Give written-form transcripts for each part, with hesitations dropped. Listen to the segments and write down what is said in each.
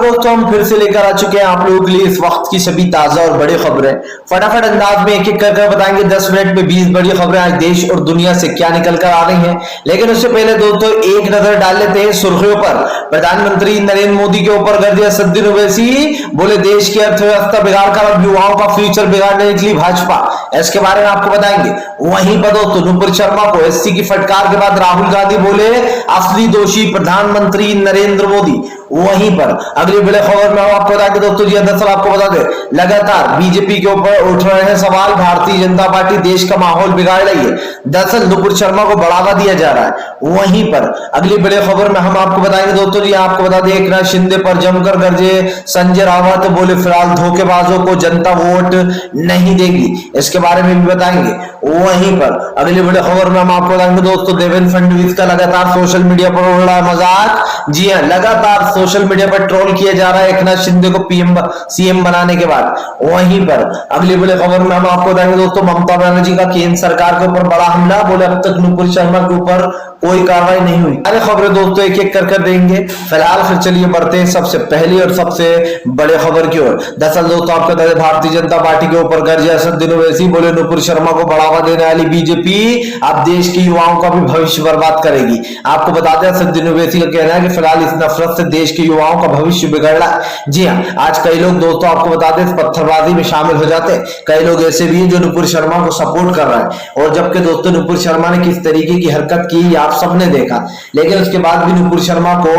दोस्तों हम फिर से लेकर आ चुके हैं आप लोगों के लिए इस वक्त की सभी ताजा और बड़ी खबरें। फटाफट अंदाज में एक एक कर बताएंगे 10 मिनट में 20 बड़ी खबरें आज देश और दुनिया से क्या निकल कर आ रही हैं। लेकिन उससे पहले दोस्तों एक नजर डाल लेते हैं सुर्खियों पर। प्रधानमंत्री नरेंद्र मोदी के ऊपर कर दिया सद्दीन ओवैसी, बोले देश की अर्थव्यवस्था बिगाड़ कर अब युवाओं का फ्यूचर बिगाड़ने निकली भाजपा। इसके बारे में आपको बताएंगे। वहीं पर दोस्तों नुपुर शर्मा को एससी की फटकार के बाद राहुल गांधी बोले असली दोषी प्रधानमंत्री नरेंद्र मोदी। वहीं पर अगली बड़ी खबर में आपको बता के दोस्तों जी दरअसल आपको बता दें लगातार बीजेपी के ऊपर उठ रहे हैं सवाल। भारतीय जनता पार्टी देश का माहौल बिगाड़ रही है। दरअसल नुपुर शर्मा को बढ़ावा दिया जा रहा है। वहीं पर अगली बड़ी खबर में हम आपको बताएंगे दोस्तों जी आपको बता दें एकनाथ शिंदे पर जमकर गरजे संजय रावत, बोले फिलहाल धोखेबाजों को जनता वोट नहीं देगी। इसके बारे में भी बताएंगे। वहीं पर अगली बड़ी खबर में हम आपको बताएंगे दोस्तों देवेंद्र फडणवीस का लगातार सोशल मीडिया पर उड़ रहा है मजाक। जी हाँ, लगातार सोशल मीडिया पर ट्रोल किया जा रहा है एकनाथ शिंदे को पीएम सीएम बनाने के बाद। वहीं पर अगली बड़ी खबर में हम आपको बताएंगे दोस्तों ममता बनर्जी का केंद्र सरकार के ऊपर बड़ा हमला, बोले अब तक नुपुर शर्मा के ऊपर कोई कार्रवाई नहीं हुई। अरे खबरें दोस्तों एक एक कर देंगे। फिलहाल फिर चलिए बढ़ते हैं सबसे पहली और सबसे बड़े खबर की ओर। दरअसल दोस्तों आपको बता दें भारतीय जनता पार्टी के ऊपर गरजे असदुद्दीन ओवैसी, बोले नुपुर शर्मा को बढ़ावा देने वाली बीजेपी अब देश के युवाओं का भी भविष्य बर्बाद करेगी। आपको बता दें असदुद्दीन ओवैसी का कहना है कि फिलहाल इस नफरत से देश के युवाओं का भविष्य बिगड़ रहा है। जी हाँ, आज कई लोग दोस्तों आपको बता दें पत्थरबाजी में शामिल हो जाते हैं। कई लोग ऐसे भी हैं जो नुपुर शर्मा को सपोर्ट कर रहा है। और जबकि दोस्तों नुपुर शर्मा ने किस तरीके की हरकत की आप सबने देखा, लेकिन उसके बाद भी नुपुर शर्मा को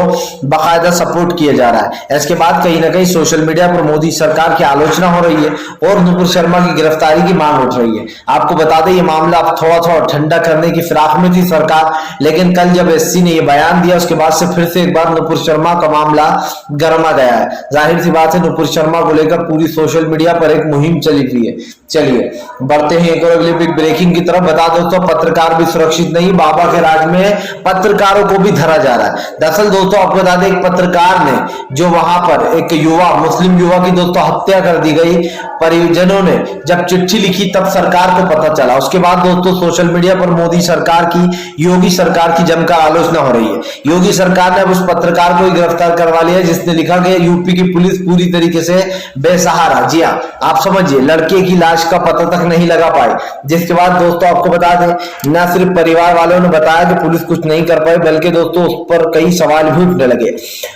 बाकायदा सपोर्ट किया जा रहा है। इसके बाद कहीं ना कहीं सोशल मीडिया पर मोदी सरकार की आलोचना हो रही है और नुपुर शर्मा की गिरफ्तारी की मांग उठ रही है। आपको बता दें ये मामला अब थोड़ा थोड़ा ठंडा करने की फिराक में थी सरकार, लेकिन कल जब एससी ने ये बयान दिया उसके बाद से फिर से एक बार नुपुर शर्मा का मामला गर्मा गया है। जाहिर सी बात है नुपुर शर्मा को लेकर पूरी सोशल मीडिया पर एक मुहिम चली हुई है। चलिए बढ़ते हैं एक और अगली बिग ब्रेकिंग की तरफ। बता दो तो पत्रकार भी सुरक्षित नहीं, बाबा के राज में पत्रकारों को भी धरा जा रहा है। दरअसल दोस्तों आपको बता दें एक पत्रकार ने जो वहां पर एक युवा मुस्लिम युवा की दोस्तों हत्या कर दी गई, परिजनों ने जब चिट्ठी लिखी तब सरकार को पता चला। उसके बाद दोस्तों सोशल मीडिया पर मोदी सरकार की योगी सरकार की जमकर आलोचना हो रही है। योगी सरकार ने अब उस पत्रकार को गिरफ्तार करवा लिया जिसने लिखा कि यूपी की पुलिस पूरी तरीके से बेसहारा। जी हाँ, आप समझिए लड़के की लाश का पता तक नहीं लगा पाए। जिसके बाद दोस्तों आपको बता दें न सिर्फ परिवार वालों ने बताया कि पुलिस कुछ नहीं कर पाई, बल्कि दोस्तों उस पर कई सवाल भी उठने लगे।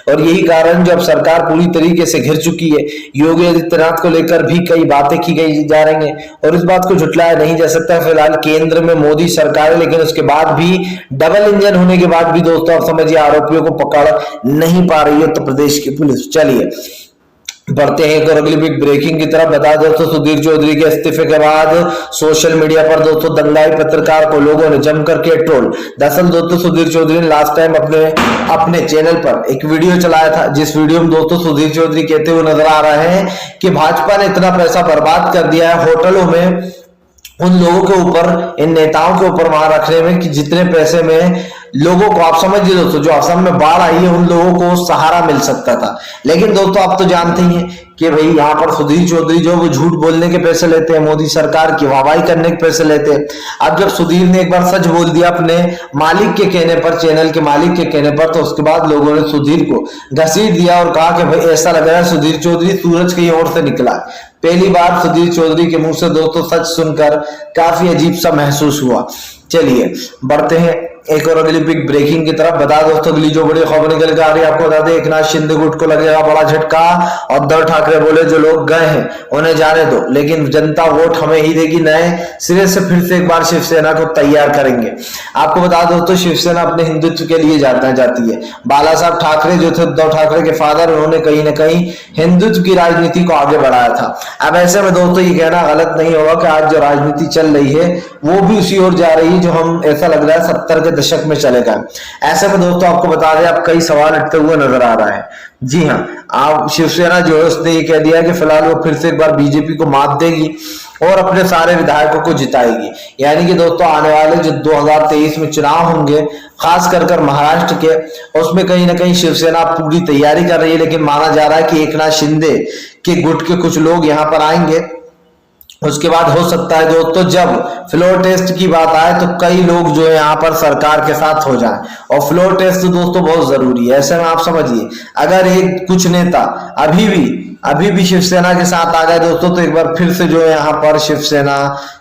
और यही कारण जब सरकार पूरी तरीके से घिर चुकी है। योगी आदित्यनाथ को लेकर भी कई बातें की गई जा रही हैं और इस बात को झुटलाया नहीं जा सकता। फिलहाल केंद्र में मोदी सरकार है, लेकिन उसके बाद भी डबल इंजन होने के बाद भी दोस्तों आप समझिए आरोपियों को पकड़ नहीं पा रही है उत्तर प्रदेश की पुलिस। चलिए बढ़ते हैं एक और अगली बिग ब्रेकिंग की तरफ। बता दोस्तों सुधीर चौधरी के इस्तीफे के बाद सोशल मीडिया पर दोस्तों दंगाई पत्रकार को लोगों ने जमकर के ट्रोल। दरअसल दोस्तों सुधीर चौधरी ने लास्ट टाइम अपने चैनल पर एक वीडियो चलाया था, जिस वीडियो में दोस्तों सुधीर चौधरी कहते हुए नजर आ रहे हैं कि भाजपा ने इतना पैसा बर्बाद कर दिया है होटलों में उन लोगों के ऊपर, इन नेताओं के ऊपर वहां रखने में कि जितने पैसे में लोगों को आप समझिए दोस्तों जो असम में बाढ़ आई है उन लोगों को सहारा मिल सकता था। लेकिन दोस्तों आप तो जानते ही हैं कि भाई यहाँ पर सुधीर चौधरी जो वो झूठ बोलने के पैसे लेते हैं, मोदी सरकार की वाहवाही करने के पैसे लेते हैं। अब जब सुधीर ने एक बार सच बोल दिया अपने मालिक के कहने पर, चैनल के मालिक के कहने पर, तो उसके बाद लोगों ने सुधीर को घसीट दिया और कहा कि भाई ऐसा लग रहा है सुधीर चौधरी सूरज की ओर से निकला। पहली बार सुधीर चौधरी के मुंह से दोस्तों सच सुनकर काफी अजीब सा महसूस हुआ। चलिए बढ़ते हैं एक और अगली बिग ब्रेकिंग की तरफ। बता दोस्तों अगली जो बड़ी खबर निकल के आ रही है आपको बता दें एकनाथ शिंदे गुट को लगेगा बड़ा झटका। उद्धव ठाकरे बोले जो लोग गए हैं उन्हें जाने दो, लेकिन जनता वोट हमें ही देगी, नए सिरे से फिर से एक बार शिवसेना को तैयार करेंगे। आपको बता दोस्तों शिवसेना अपने हिंदुत्व के लिए जाती है। बाला साहब ठाकरे जो थे उद्धव ठाकरे के फादर, उन्होंने कहीं ना कहीं हिंदुत्व की राजनीति को आगे बढ़ाया था। अब ऐसे में दोस्तों ये कहना गलत नहीं होगा कि आज जो राजनीति चल रही है वो भी उसी ओर जा रही है जो हम ऐसा लग रहा है 70 के दशक में चलेगा। ऐसे में दोस्तों आपको बता दें आप कई सवाल उठते हुए नजर आ रहा है। जी हाँ, आप शिवसेना जो है उसने ये कह दिया कि फिलहाल वो फिर से एक बार बीजेपी को मात देगी और अपने सारे विधायकों को जिताएगी। यानी कि दोस्तों आने वाले जो 2023 में चुनाव होंगे खास कर महाराष्ट्र के, उसमें कहीं ना कहीं शिवसेना पूरी तैयारी कर रही है। लेकिन माना जा रहा है कि एकनाथ शिंदे के गुट के कुछ लोग यहाँ पर आएंगे उसके बाद हो सकता है दोस्तों जब फ्लोर टेस्ट की बात आए तो कई लोग जो है यहाँ पर सरकार के साथ हो जाएं, और फ्लोर टेस्ट तो दोस्तों बहुत जरूरी है। ऐसे में आप समझिए, अगर एक कुछ नेता अभी भी शिवसेना के साथ आ गए दोस्तों, तो एक बार फिर से जो है यहाँ पर शिवसेना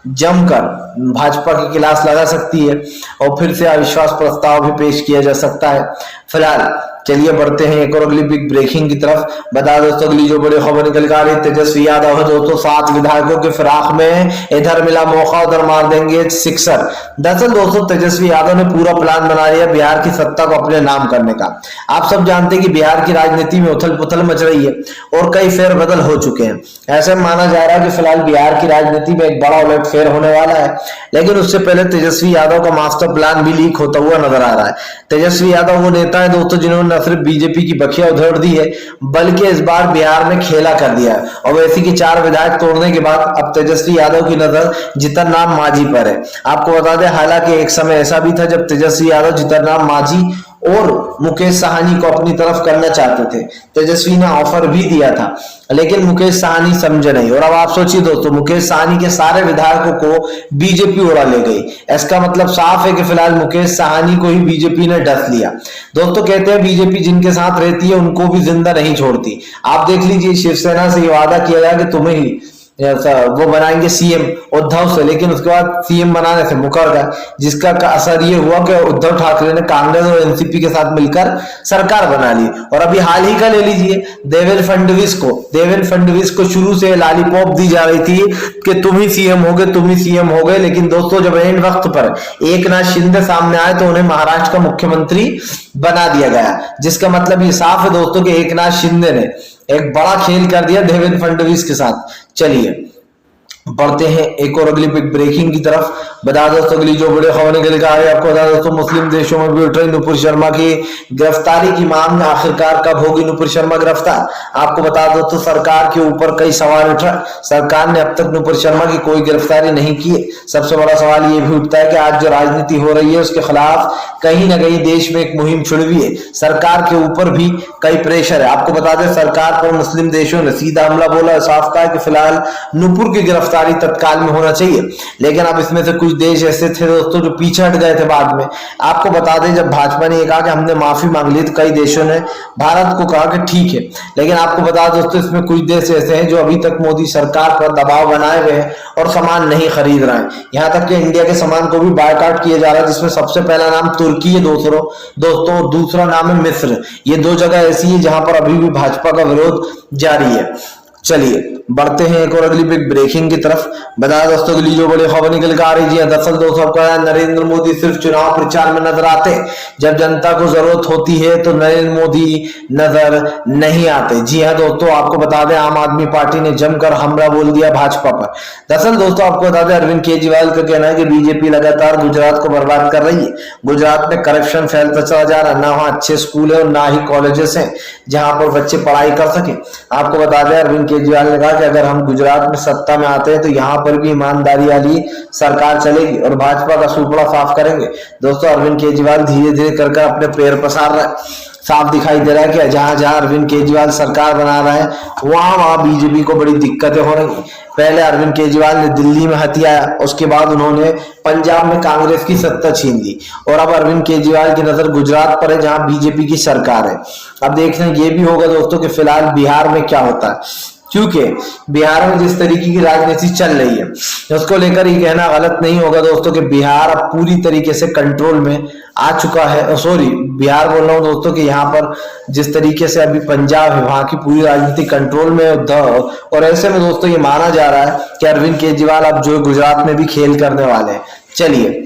जमकर भाजपा की क्लास लगा सकती है और फिर से अविश्वास प्रस्ताव भी पेश किया जा सकता है। फिलहाल चलिए बढ़ते हैं एक और अगली बिग ब्रेकिंग की तरफ। बता दोस्तों अगली जो बड़ी खबर निकल कर आ रही, तेजस्वी यादव है दोस्तों 7 विधायकों के फिराक में, इधर मिला मौका उधर मार देंगे सिक्सर। दरअसल दोस्तों तेजस्वी यादव ने पूरा प्लान बना लिया बिहार की सत्ता को अपने नाम करने का। आप सब जानते हैं कि बिहार की राजनीति में उथल पुथल मच रही है और कई फेरबदल हो चुके हैं। ऐसे माना जा रहा है कि फिलहाल बिहार की राजनीति में एक बड़ा उलटफेर होने वाला है, लेकिन उससे पहले तेजस्वी यादव का मास्टर प्लान भी लीक होता हुआ नजर आ रहा है। तेजस्वी यादव वो नेता है दोस्तों जिन्होंने न सिर्फ बीजेपी की बखिया उधेड़ दी है, बल्कि इस बार बिहार में खेला कर दिया है। और वैसी की 4 विधायक तोड़ने के बाद अब तेजस्वी यादव की नजर जीतनराम मांझी पर है। आपको बता दें हालांकि एक समय ऐसा भी था जब तेजस्वी यादव जीतनराम मांझी और मुकेश साहनी को अपनी तरफ करना चाहते थे। तेजस्वी ने ऑफर भी दिया था, लेकिन मुकेश साहनी समझे नहीं। और अब आप सोचिए दोस्तों, मुकेश साहनी के सारे विधायकों को बीजेपी उड़ा ले गई। इसका मतलब साफ है कि फिलहाल मुकेश साहनी को ही बीजेपी ने डस लिया। दोस्तों कहते हैं बीजेपी जिनके साथ रहती है उनको भी जिंदा नहीं छोड़ती। आप देख लीजिए, शिवसेना से ये वादा किया गया कि तुम्हें ही वो बनाएंगे सीएम उद्धव से, लेकिन उसके बाद सीएम बनाने से मुकर गए, जिसका असर ये हुआ कि उद्धव ठाकरे ने कांग्रेस और एनसीपी के साथ मिलकर सरकार बना ली। और अभी हाल ही का ले लीजिए, देवेंद्र फडणवीस को शुरू से लॉलीपॉप दी जा रही थी कि तुम ही सीएम हो गए, लेकिन दोस्तों जब एंड वक्त पर एकनाथ शिंदे सामने आए तो उन्हें महाराष्ट्र का मुख्यमंत्री बना दिया गया। जिसका मतलब ये साफ है दोस्तों कि एकनाथ शिंदे ने एक बड़ा खेल कर दिया देवेंद्र फडणवीस के साथ। चलिए बढ़ते हैं एक और अगली बिग ब्रेकिंग की तरफ। बता दोस्तों अगली जो बड़ी खबर निकल के आ रही है, आपको बता दोस्तों मुस्लिम देशों में भी उठ रही नुपुर शर्मा की गिरफ्तारी की मांग। आखिरकार कब होगी नुपुर शर्मा गिरफ्तार? आपको बता दोस्तों सरकार के ऊपर कई सवाल उठ रहे। सरकार ने अब तक नुपुर शर्मा की कोई गिरफ्तारी नहीं की है। सबसे बड़ा सवाल ये भी उठता है कि आज जो राजनीति हो रही है उसके खिलाफ कहीं ना कहीं देश में एक मुहिम छिड़ हुई है। सरकार के ऊपर भी कई प्रेशर है। आपको बता दें सरकार पर मुस्लिम देशों ने सीधा हमला बोला, साफ कहा कि फिलहाल नुपुर की गिरफ्तारी तत्काल में होना चाहिए। लेकिन अब इसमें से कुछ देश ऐसे थे दोस्तों जो पीछे हट गए थे बाद में। आपको बता दें जब भाजपा ने कहा कि हमने माफी मांग ली तो कई देशों ने भारत को कहा कि ठीक है। लेकिन आपको बता दोस्तों इसमें कुछ देश ऐसे हैं जो अभी तक मोदी सरकार पर दबाव बनाए हुए हैं और सामान नहीं खरीद रहे हैं। यहां तक कि इंडिया के सामान को भी बायकॉट किया जा रहा है, जिसमें सबसे पहला नाम तुर्की है दोस्तों, दूसरा नाम है मिस्र। ये 2 जगह ऐसी है जहां पर अभी भी भाजपा का विरोध जारी है। चलिए बढ़ते हैं एक और अगली बिग ब्रेकिंग की तरफ। बता दोस्तों अगली जो बड़ी खबर निकल कर आ रही है, दरअसल दोस्तों आपका नरेंद्र मोदी सिर्फ चुनाव प्रचार में नजर आते, जब जनता को जरूरत होती है तो नरेंद्र मोदी नजर नहीं आते। जी हाँ दोस्तों, आपको बता दें आम आदमी पार्टी ने जमकर हमला बोल दिया भाजपा पर। दरअसल दोस्तों आपको बता दें अरविंद केजरीवाल का कहना है कि बीजेपी लगातार गुजरात को बर्बाद कर रही है। गुजरात में करप्शन फैलता चला जा रहा है, ना वहां अच्छे स्कूल है और ना ही कॉलेजेस हैं जहां पर बच्चे पढ़ाई कर सके। आपको बता दें अरविंद केजरीवाल ने कहा कि अगर हम गुजरात में सत्ता में आते हैं तो यहाँ पर भी ईमानदारी वाली सरकार चलेगी और भाजपा का सुपड़ा साफ करेंगे। दोस्तों अरविंद केजरीवाल धीरे धीरे कर अपने पैर पसार रहा है। साफ दिखाई दे रहा है कि जहां जहां अरविंद केजरीवाल सरकार बना रहा है वहां बीजेपी को बड़ी दिक्कतें हो रही। पहले अरविंद केजरीवाल ने दिल्ली में हथियाया, उसके बाद उन्होंने पंजाब में कांग्रेस की सत्ता छीन ली और अब अरविंद केजरीवाल की नजर गुजरात पर है जहां बीजेपी की सरकार है। अब देखना ये भी होगा दोस्तों कि फिलहाल बिहार में क्या होता है, क्योंकि बिहार में जिस तरीके की राजनीति चल रही है उसको लेकर ये कहना गलत नहीं होगा दोस्तों कि बिहार अब पूरी तरीके से कंट्रोल में आ चुका है। सॉरी, बिहार बोल रहा हूं दोस्तों कि यहाँ पर जिस तरीके से अभी पंजाब है वहां की पूरी राजनीति कंट्रोल में उद्धव, और ऐसे में दोस्तों ये माना जा रहा है कि अरविंद केजरीवाल अब जो गुजरात में भी खेल करने वाले हैं। चलिए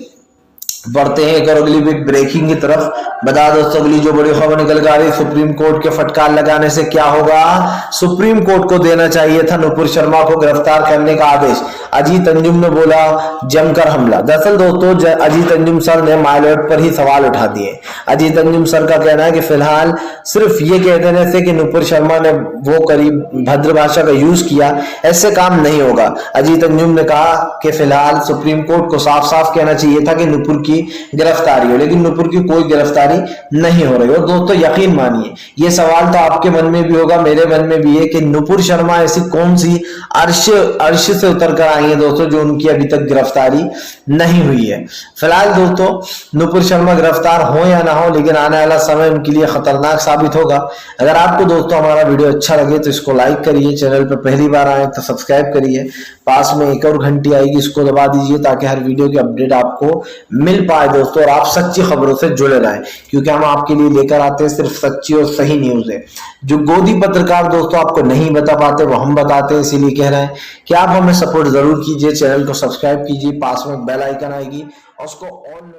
बढ़ते हैं एक और अगली बिग ब्रेकिंग की तरफ। बता दोस्तों अगली जो बड़ी खबर निकल कर आ रही, सुप्रीम कोर्ट के फटकार लगाने से क्या होगा? सुप्रीम कोर्ट को देना चाहिए था नुपुर शर्मा को गिरफ्तार करने का आदेश। अजीत अंजुम ने बोला जमकर हमला। दरअसल दोस्तों अजीत अंजुम सर ने माइलॉट पर ही सवाल उठा दिए। अजीत अंजुम सर का कहना है कि फिलहाल सिर्फ ये कह देने से कि नुपुर शर्मा ने वो करी भद्र भाषा का यूज किया, ऐसे काम नहीं होगा। अजीत अंजुम ने कहा कि फिलहाल सुप्रीम कोर्ट को साफ साफ कहना चाहिए था कि नुपुर की की गिरफ्तारी हो, लेकिन नुपुर की कोई गिरफ्तारी नहीं हो रही। और दोस्तों यकीन मानिए, ये सवाल तो आपके मन में भी होगा, मेरे मन में भी है कि नुपुर शर्मा ऐसी कौन सी अर्श से उतर कर आई है दोस्तों जो उनकी अभी तक गिरफ्तारी नहीं हुई है। फिलहाल दोस्तों नुपुर शर्मा गिरफ्तार हो या ना हो, लेकिन आने वाला समय उनके लिए खतरनाक साबित होगा। अगर आपको दोस्तों हमारा वीडियो अच्छा लगे तो इसको लाइक करिए, चैनल पर पहली बार आए तो सब्सक्राइब करिए, पास में एक और घंटी आएगी इसको दबा दीजिए ताकि हर वीडियो की अपडेट आपको मिल पाए दोस्तों, और आप सच्ची खबरों से जुड़े रहें, क्योंकि हम आपके लिए लेकर आते हैं सिर्फ सच्ची और सही न्यूज है। जो गोदी पत्रकार दोस्तों आपको नहीं बता पाते वो हम बताते हैं, इसीलिए कह रहे हैं कि आप हमें सपोर्ट जरूर कीजिए, चैनल को सब्सक्राइब कीजिए, पास में बेल आइकन आएगी और उसको ऑन